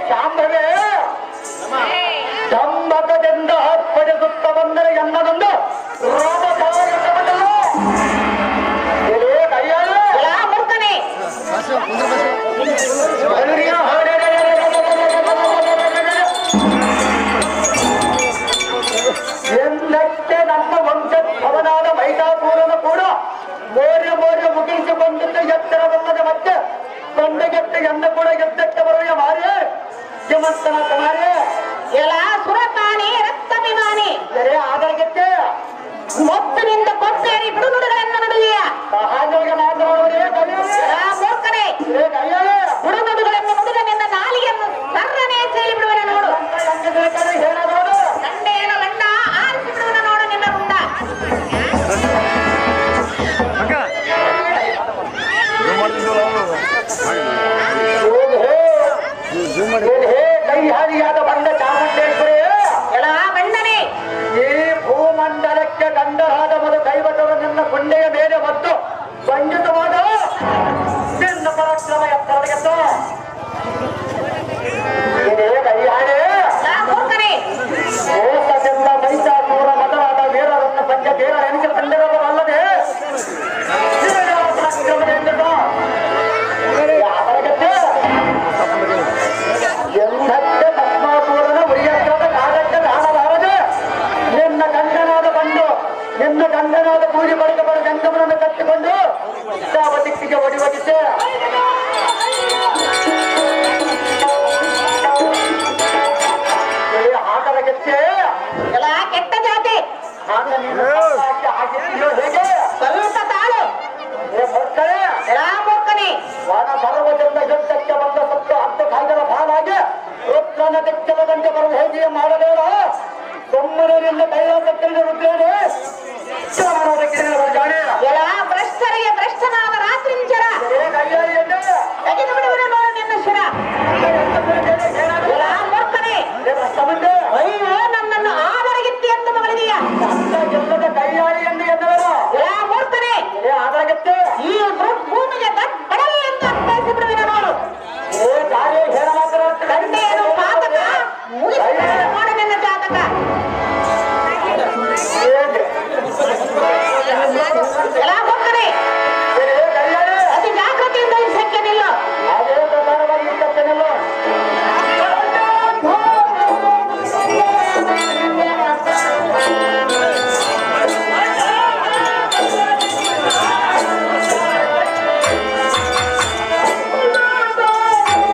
ಶಾಂಭವೇ ಧಮ್ಮಕದಿಂದ ಆರ್ಪಡಿಸುತ್ತ ಬಂದರೆ ಎನ್ನದೊಂದು ಎಂದಕ್ಕೆ ನಮ್ಮ ವಂಶಭವನಾದ ಮೈಸಾಪುರನು ಕೂಡ ಮೋರ್ಯ ಮುಗಿಸಿಕೊಂಡಿದ್ದ ಎತ್ತರವಲ್ಲದೆ ಮತ್ತೆ ಕೊಂಡಗೆತ್ತ ಎಂದ ಕೂಡ ಎದ್ದಕ್ಕೆ ಬರುವ ಮಾರಿ ಜಮಂತನ ಕುಮಾರಿ ಎಲ್ಲ ಸುರಪಾನಿ ರಕ್ತಭಿಮಾನಿ ಆದರಗೆತ್ತೆ ಮೊತ್ತನಿಂದ ಕೊಟ್ಟೇರಿ ಬಿಡುನುಡುಗಳನ್ನು ನುಡಿದೆಯ ಹಾಗೆ ಮಾತನಾಡುವುದೇ ಮೂರ್ಖನೆ ಬಿಡುನುಡುಗಳನ್ನು ನುಡಿದ ನಿನ್ನ ನಾಲಿಗೆಯನ್ನು ಸರ್ರನೆ ಸೇಲಿ ಬಿಡುವನ ನೋಡು ಹೇಳಬಹುದು ಗಂಡೇನ ಗಂಡ ಆರಿಸಿ ಬಿಡುವನ ನೋಡು ನಿನ್ನ ರುಂಡ ಕೈಹಾರಿಯಾದ ಬಂದ ಚಾಮುಂಡೇಶ್ವರಿ ಎಲ್ಲ ಗಂಡನೆ ಈ ಭೂಮಂಡಲಕ್ಕೆ ಗಂಡರಾದ ಮೊದಲು ಕೈವಟರು ನಿನ್ನ ಕೊಂಡೆಯ ಮೇಲೆ ಮತ್ತು ಬಂಧಿತವಾದ ನಿನ್ನ ಪರಾಕ್ರಮ ಎತ್ತರಗೆತ್ತು ಇದೇ ಕೈಹಾಡಿ ಮೂರ್ಖನೆ ಮೋಸದಿಂದ ಮೈಸಾಪುರ ಮೊದಲಾದ ವೀರರನ್ನು ಪಂಚ ವೀರ ಎನಿಸಿಕೊಂಡಿರುವರು ಅಲ್ಲದೆ ಎಂದಕ್ಕೆ ಪದ್ಮಾಪುರನ ಉರಿಯಕ್ಕದ ಕಾಲಕ್ಕೆ ಕಾಣಬಾರದೆ ನಿನ್ನ ಗಂಡನಾದ ಪೂಜೆ ಬಳಿಕ ಬರ ಗಂಗಮನನ್ನು ಕಟ್ಟಿಕೊಂಡು ಯಾವ ದಿಕ್ಕಿಗೆ ಒಡಿವಡಿಸೆ ಹಾಕಲಗೆಚ್ಚೆ ಎಲ್ಲ ಕೆಟ್ಟ ಜಾತಿ ಆಗ ನೀನು ಹಾಕಿದ್ದೀಯೋ ಹೇಗೆ ಸ್ವಲ್ಪ ತಾಳು ಬರ್ತಾರೆ ಎಲ್ಲ ಮೂರ್ಖನೆ ವಾನ ಪರ್ವತದಿಂದ ಯುದ್ಧಕ್ಕೆ ಬಂದ ಸತ್ತು 10 ಕಾಲದ ಭಾವಾಗಿ ರುದ್ರನ ದಿಕ್ಕಲದಂತೆ ಬರುವ ಹೇಗೆ ಮಾಡಬೇಡ